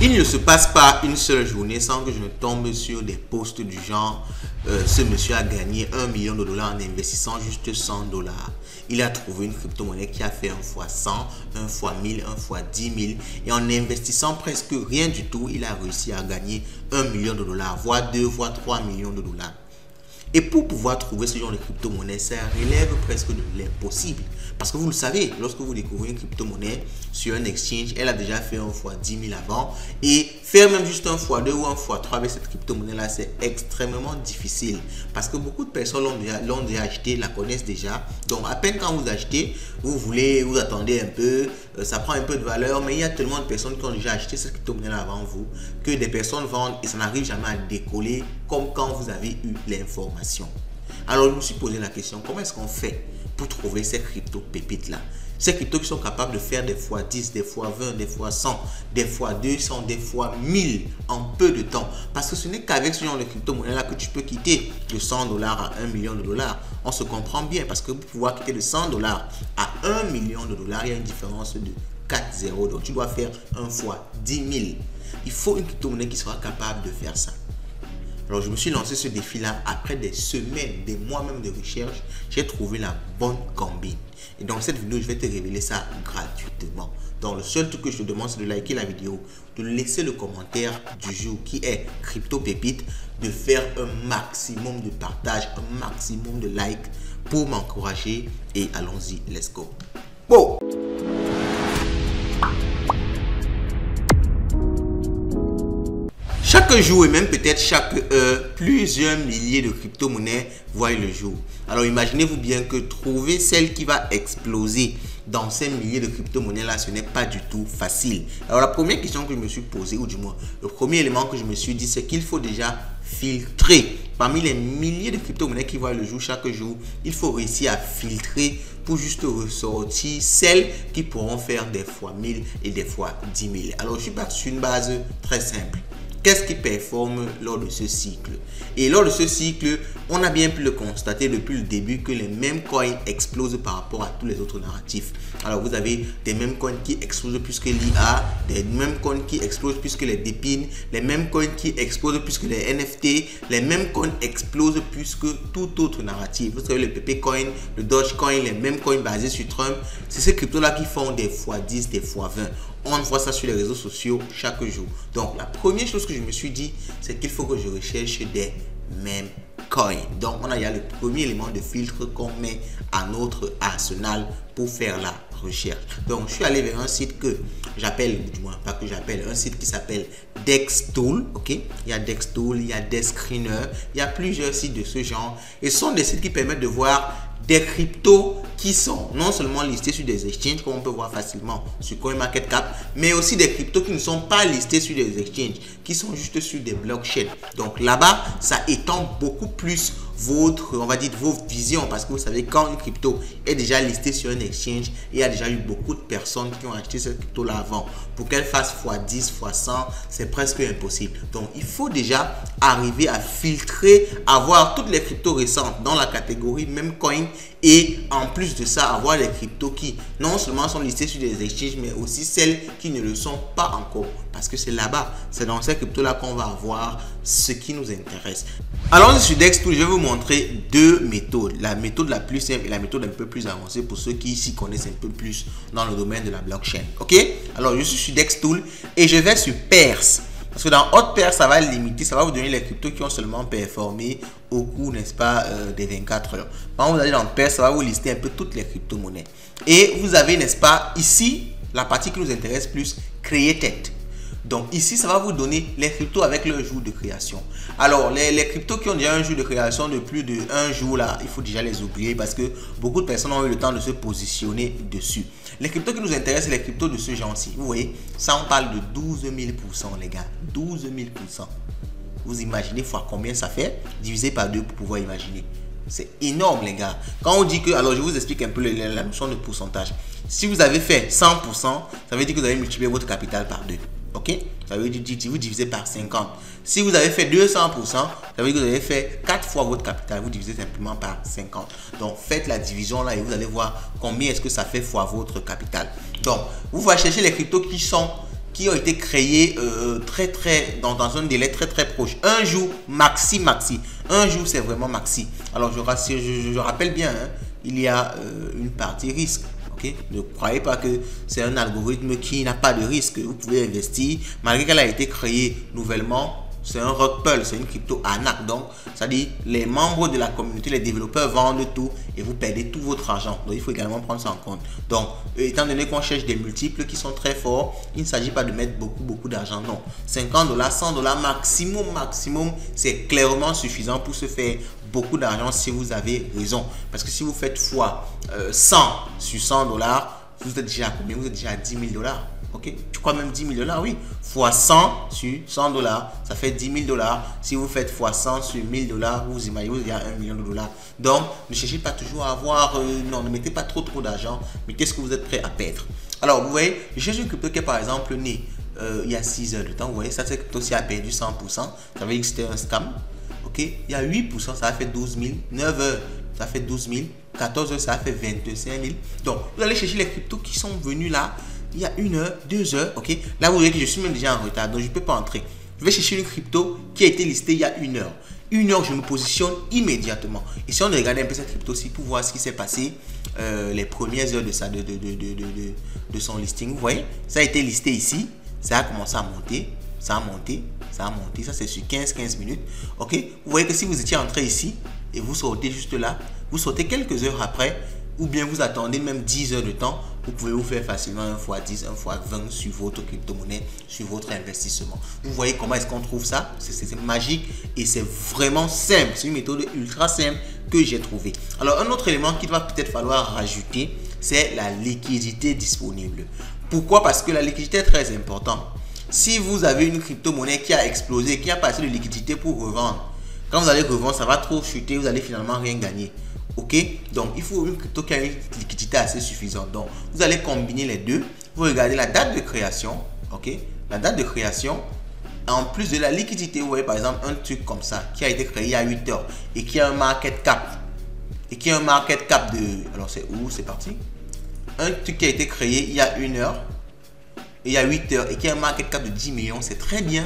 Il ne se passe pas une seule journée sans que je ne tombe sur des posts du genre ce monsieur a gagné 1 million de dollars en investissant juste 100 dollars. Il a trouvé une crypto-monnaie qui a fait 1 fois 100, 1 fois 1000, 1 fois 10 000 et en investissant presque rien du tout, il a réussi à gagner 1 million de dollars, voire 2 voire 3 millions de dollars. Et pour pouvoir trouver ce genre de crypto-monnaie, ça relève presque de l'impossible. Parce que vous le savez, lorsque vous découvrez une crypto-monnaie sur un exchange, elle a déjà fait 1 fois 10 000 avant. Et faire même juste 1 fois 2 ou 1 fois 3 avec cette crypto-monnaie-là, c'est extrêmement difficile. Parce que beaucoup de personnes l'ont déjà acheté, la connaissent déjà. Donc à peine quand vous achetez, vous attendez un peu, ça prend un peu de valeur. Mais il y a tellement de personnes qui ont déjà acheté cette crypto-monnaie-là avant vous, que des personnes vendent et ça n'arrive jamais à décoller comme quand vous avez eu l'information. Alors je me suis posé la question, comment est-ce qu'on fait pour trouver ces crypto pépites là? Ces cryptos qui sont capables de faire des fois 10, des fois 20, des fois 100, des fois 200, des fois 1000 en peu de temps. Parce que ce n'est qu'avec ce genre de crypto-monnaie là que tu peux quitter de 100 dollars à 1 million de dollars. On se comprend bien parce que pour pouvoir quitter de 100 dollars à 1 million de dollars, il y a une différence de 4 zéros. Donc tu dois faire 1 fois 10 000. Il faut une crypto-monnaie qui sera capable de faire ça. Alors je me suis lancé ce défi-là après des semaines, des mois même de recherche. J'ai trouvé la bonne combine. Et dans cette vidéo, je vais te révéler ça gratuitement. Donc le seul truc que je te demande, c'est de liker la vidéo, de laisser le commentaire du jour qui est Crypto Pépite, de faire un maximum de partage, un maximum de likes pour m'encourager. Et allons-y, let's go. Bon. Chaque jour et même peut-être chaque heure, plusieurs milliers de crypto-monnaies voient le jour. Alors imaginez-vous bien que trouver celle qui va exploser dans ces milliers de crypto-monnaies là, ce n'est pas du tout facile. Alors la première question que je me suis posée, ou du moins le premier élément que je me suis dit, c'est qu'il faut déjà filtrer. Parmi les milliers de crypto-monnaies qui voient le jour chaque jour, il faut réussir à filtrer pour juste ressortir celles qui pourront faire des fois 1000 et des fois 10 000. Alors je suis parti sur une base très simple. Qu'est-ce qui performe lors de ce cycle? Et lors de ce cycle, on a bien pu le constater depuis le début que les mêmes coins explosent par rapport à tous les autres narratifs. Alors vous avez des mêmes coins qui explosent plus que l'IA, des mêmes coins qui explosent plus que les DePIN, les mêmes coins qui explosent plus que les NFT, les mêmes coins explosent plus que tout autre narratif. Vous savez, le PP Coin, le Dogecoin, les mêmes coins basés sur Trump, c'est ces cryptos-là qui font des fois 10, des fois 20. On voit ça sur les réseaux sociaux chaque jour. Donc, la première chose que je me suis dit, c'est qu'il faut que je recherche des mêmes coins. Donc, il y a le premier élément de filtre qu'on met à notre arsenal pour faire la recherche. Donc, je suis allé vers un site que j'appelle, du moins pas que j'appelle, un site qui s'appelle Dextool. Ok, il y a Dextool, il y a Descreener, il y a plusieurs sites de ce genre. Et ce sont des sites qui permettent de voir des cryptos qui sont non seulement listés sur des exchanges comme on peut voir facilement sur CoinMarketCap, mais aussi des cryptos qui ne sont pas listés sur des exchanges, qui sont juste sur des blockchains. Donc là-bas, ça étend beaucoup plus votre, on va dire, vos visions, parce que vous savez, quand une crypto est déjà listée sur un exchange, il y a déjà eu beaucoup de personnes qui ont acheté cette crypto là avant. Pour qu'elle fasse x10, x100, c'est presque impossible. Donc il faut déjà arriver à filtrer, avoir toutes les cryptos récentes dans la catégorie même coin, et en plus de ça, avoir les cryptos qui non seulement sont listées sur des exchanges, mais aussi celles qui ne le sont pas encore. Parce que c'est là-bas, c'est dans ces cryptos-là qu'on va avoir ce qui nous intéresse. Alors sur Dextool, je vais vous montrer deux méthodes. La méthode la plus simple et la méthode un peu plus avancée pour ceux qui s'y connaissent un peu plus dans le domaine de la blockchain. Ok? Alors je suis sur Dextool et je vais sur Pairs. Parce que dans Hot Pairs, ça va limiter, ça va vous donner les cryptos qui ont seulement performé au cours, n'est-ce pas, des 24 heures. Quand vous allez dans Pairs, ça va vous lister un peu toutes les crypto-monnaies. Et vous avez, n'est-ce pas, ici, la partie qui nous intéresse plus, Created. Donc ici, ça va vous donner les cryptos avec leur jour de création. Alors, les cryptos qui ont déjà un jour de création de plus de 1 jour, là, il faut déjà les oublier parce que beaucoup de personnes ont eu le temps de se positionner dessus. Les cryptos qui nous intéressent, c'est les cryptos de ce genre-ci. Vous voyez, ça, on parle de 12 000%, les gars. 12 000%. Vous imaginez fois combien ça fait? Divisé par 2 pour pouvoir imaginer. C'est énorme, les gars. Quand on dit que, alors je vous explique un peu la notion de pourcentage. Si vous avez fait 100%, ça veut dire que vous avez multiplié votre capital par 2. Ok, ça veut dire vous divisez par 50. Si vous avez fait 200%, ça veut dire que vous avez fait 4 fois votre capital. Vous divisez simplement par 50. Donc faites la division là et vous allez voir combien est-ce que ça fait fois votre capital. Donc vous allez chercher les cryptos qui sont qui ont été créés dans un délai très proche. Un jour, maxi. Un jour, c'est vraiment maxi. Alors, je rappelle bien, hein, il y a une partie risque. Okay? Ne croyez pas que c'est un algorithme qui n'a pas de risque. Vous pouvez investir, malgré qu'elle a été créée nouvellement. C'est un rug pull, c'est une crypto arnaque. Donc, ça dit les membres de la communauté, les développeurs vendent tout et vous perdez tout votre argent. Donc, il faut également prendre ça en compte. Donc, étant donné qu'on cherche des multiples qui sont très forts, il ne s'agit pas de mettre beaucoup d'argent. Non, $50, $100 maximum, c'est clairement suffisant pour se faire beaucoup d'argent si vous avez raison. Parce que si vous faites fois 100 sur $100, vous êtes déjà à combien? Vous êtes déjà à $10 000. Ok, tu crois même $10 000, oui. Fois 100 sur $100, ça fait $10 000. Si vous faites fois 100 sur $1000, vous imaginez, vous avez $1 million. Donc, ne cherchez pas toujours à avoir, non, ne mettez pas trop d'argent, mais qu'est-ce que vous êtes prêt à perdre? Alors, vous voyez, je cherche une crypto qui est par exemple née il y a 6 heures de temps. Vous voyez, ça, cette crypto aussi a perdu 100%. Ça veut dire que c'était un scam. Ok, il y a 8%, ça a fait 12 000. 9 heures, ça fait 12 000. 14 heures, ça a fait 25 000. Donc, vous allez chercher les cryptos qui sont venus là. Il y a 1 heure, 2 heures, ok. Là, vous voyez que je suis même déjà en retard, donc je ne peux pas entrer. Je vais chercher une crypto qui a été listée il y a 1 heure. 1 heure, je me positionne immédiatement. Et si on regarde un peu cette crypto-ci pour voir ce qui s'est passé, les premières heures de son listing, vous voyez, ça a été listé ici. Ça a commencé à monter, ça a monté. Ça, c'est sur 15 minutes, ok. Vous voyez que si vous étiez entré ici et vous sortez juste là, vous sortez quelques heures après, ou bien vous attendez même 10 heures de temps, vous pouvez vous faire facilement 1 fois 10, 1 fois 20 sur votre crypto-monnaie, sur votre investissement. Vous voyez comment est-ce qu'on trouve ça? C'est magique et c'est vraiment simple. C'est une méthode ultra simple que j'ai trouvée. Alors, un autre élément qu'il va peut-être falloir rajouter, c'est la liquidité disponible. Pourquoi? Parce que la liquidité est très importante. Si vous avez une crypto-monnaie qui a explosé, qui a pas assez de liquidité pour revendre, quand vous allez revendre, ça va trop chuter, vous allez finalement rien gagner. Ok, donc il faut une crypto qui a une liquidité assez suffisante. Donc vous allez combiner les deux. Vous regardez la date de création. Ok, la date de création. En plus de la liquidité, vous voyez par exemple un truc comme ça qui a été créé il y a 8 heures et qui a un market cap. Et qui a un market cap de. Alors c'est où? C'est parti. Un truc qui a été créé il y a 1 heure et il y a 8 heures et qui a un market cap de 10 millions. C'est très bien.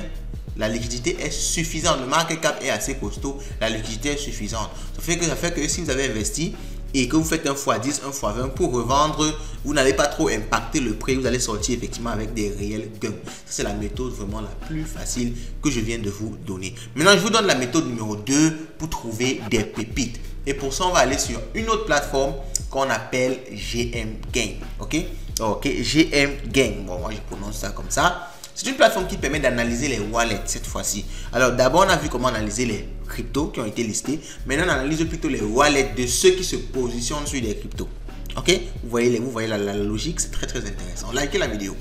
La liquidité est suffisante. Le market cap est assez costaud. La liquidité est suffisante. Ça fait que si vous avez investi et que vous faites 1 fois 10, 1 fois 20 pour revendre, vous n'allez pas trop impacter le prix. Vous allez sortir effectivement avec des réels gains. C'est la méthode vraiment la plus facile que je viens de vous donner. Maintenant, je vous donne la méthode numéro 2 pour trouver des pépites. Et pour ça, on va aller sur une autre plateforme qu'on appelle GM Game. Ok, GM Game. Bon, moi, je prononce ça comme ça. C'est une plateforme qui permet d'analyser les wallets cette fois-ci. Alors d'abord, on a vu comment analyser les cryptos qui ont été listés. Maintenant, on analyse plutôt les wallets de ceux qui se positionnent sur des cryptos. Ok, vous voyez la logique, c'est très intéressant. Likez la vidéo.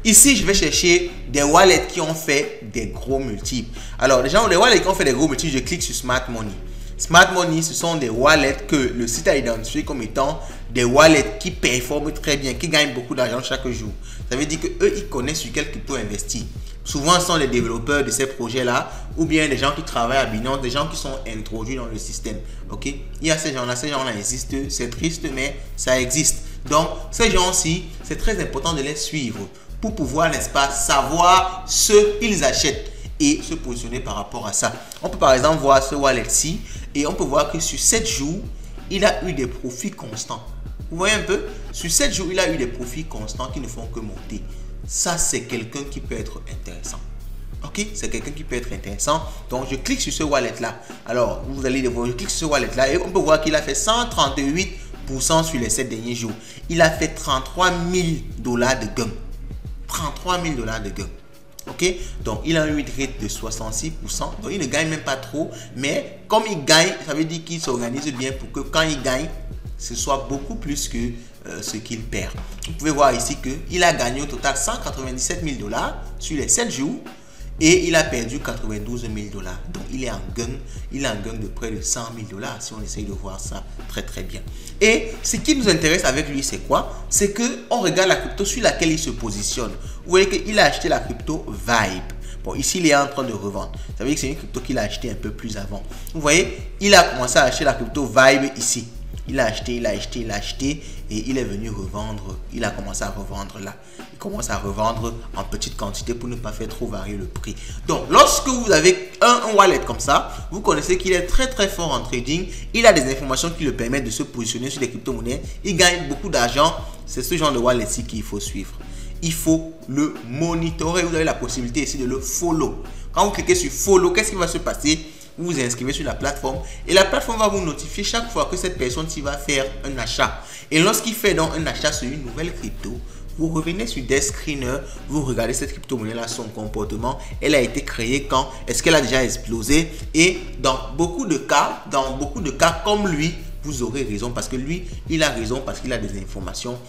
Ici, je vais chercher des wallets qui ont fait des gros multiples. Alors, les wallets qui ont fait des gros multiples, je clique sur Smart Money. Smart Money, ce sont des wallets que le site a identifié comme étant des wallets qui performent très bien, qui gagnent beaucoup d'argent chaque jour. Ça veut dire qu'eux, ils connaissent sur quel crypto investir. Souvent, ce sont les développeurs de ces projets-là ou bien des gens qui travaillent à Binance, des gens qui sont introduits dans le système. Ok, il y a ces gens-là existent. C'est triste, mais ça existe. Donc, ces gens-ci, c'est très important de les suivre pour pouvoir, n'est-ce pas, savoir ce qu'ils achètent et se positionner par rapport à ça. On peut par exemple voir ce wallet-ci et on peut voir que sur 7 jours, il a eu des profits constants. Vous voyez un peu? Sur 7 jours, il a eu des profits constants qui ne font que monter. Ça, c'est quelqu'un qui peut être intéressant. Ok? C'est quelqu'un qui peut être intéressant. Donc, je clique sur ce wallet-là. Alors, vous allez le voir, je clique sur ce wallet-là et on peut voir qu'il a fait 138% sur les 7 derniers jours. Il a fait $33 000 de gain. $33 000 de gain. Ok, donc il a une rate de 66%, donc il ne gagne même pas trop, mais comme il gagne, ça veut dire qu'il s'organise bien pour que quand il gagne, ce soit beaucoup plus que ce qu'il perd. Vous pouvez voir ici qu'il a gagné au total $197 000 sur les 7 jours et il a perdu $92 000. Donc il est en gain, de près de $100 000 si on essaye de voir ça très bien. Et ce qui nous intéresse avec lui, c'est quoi? C'est qu'on regarde la crypto sur laquelle il se positionne. Vous voyez qu'il a acheté la crypto Vibe. Bon, ici, il est en train de revendre. Ça veut dire que c'est une crypto qu'il a acheté un peu plus avant. Vous voyez, il a commencé à acheter la crypto Vibe ici. Il a acheté, il a acheté, il a acheté et il est venu revendre. Il a commencé à revendre là. Il commence à revendre en petite quantité pour ne pas faire trop varier le prix. Donc, lorsque vous avez un wallet comme ça, vous connaissez qu'il est très très fort en trading. Il a des informations qui le permettent de se positionner sur les crypto-monnaies. Il gagne beaucoup d'argent. C'est ce genre de wallet-ci qu'il faut suivre. Il faut le monitorer. Vous avez la possibilité ici de le follow. Quand vous cliquez sur follow, qu'est-ce qui va se passer? Vous vous inscrivez sur la plateforme et la plateforme va vous notifier chaque fois que cette personne va faire un achat. Et lorsqu'il fait donc un achat sur une nouvelle crypto, vous revenez sur Desk Screener, vous regardez cette crypto-monnaie là, son comportement, elle a été créée quand, est-ce qu'elle a déjà explosé? Et dans beaucoup de cas comme lui, vous aurez raison parce que lui, il a raison parce qu'il a des informations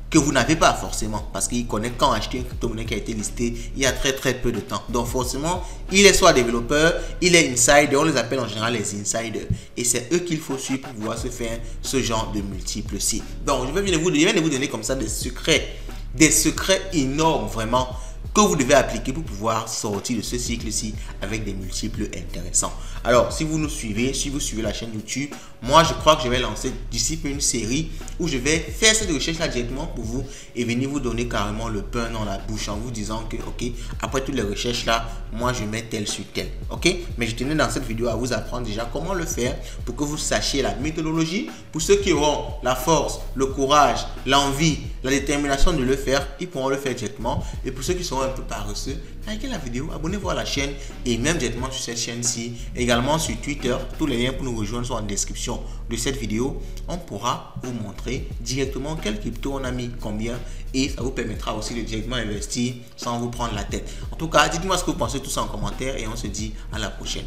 que vous n'avez pas forcément parce qu'il connaît quand acheter une crypto-monnaie qui a été listée il y a très très peu de temps. Donc forcément, il est soit développeur, il est insider, on les appelle en général les insiders et c'est eux qu'il faut suivre pour pouvoir se faire ce genre de multiples sites. Donc je viens de vous donner comme ça des secrets énormes vraiment que vous devez appliquer pour pouvoir sortir de ce cycle-ci avec des multiples intéressants. Alors, si vous nous suivez, si vous suivez la chaîne YouTube, moi, je crois que je vais lancer d'ici peu une série où je vais faire cette recherche-là directement pour vous et venir vous donner carrément le pain dans la bouche en vous disant que, ok, après toutes les recherches-là, moi, je mets tel sur tel, ok? Mais je tenais dans cette vidéo à vous apprendre déjà comment le faire pour que vous sachiez la méthodologie. Pour ceux qui auront la force, le courage, l'envie, la détermination de le faire, ils pourront le faire directement. Et pour ceux qui seront un peu paresseux, likez la vidéo, abonnez-vous à la chaîne et même directement sur cette chaîne-ci, également sur Twitter. Tous les liens pour nous rejoindre sont en description de cette vidéo. On pourra vous montrer directement quel crypto on a mis combien et ça vous permettra aussi de directement investir sans vous prendre la tête. En tout cas, dites-moi ce que vous pensez tout ça en commentaire et on se dit à la prochaine.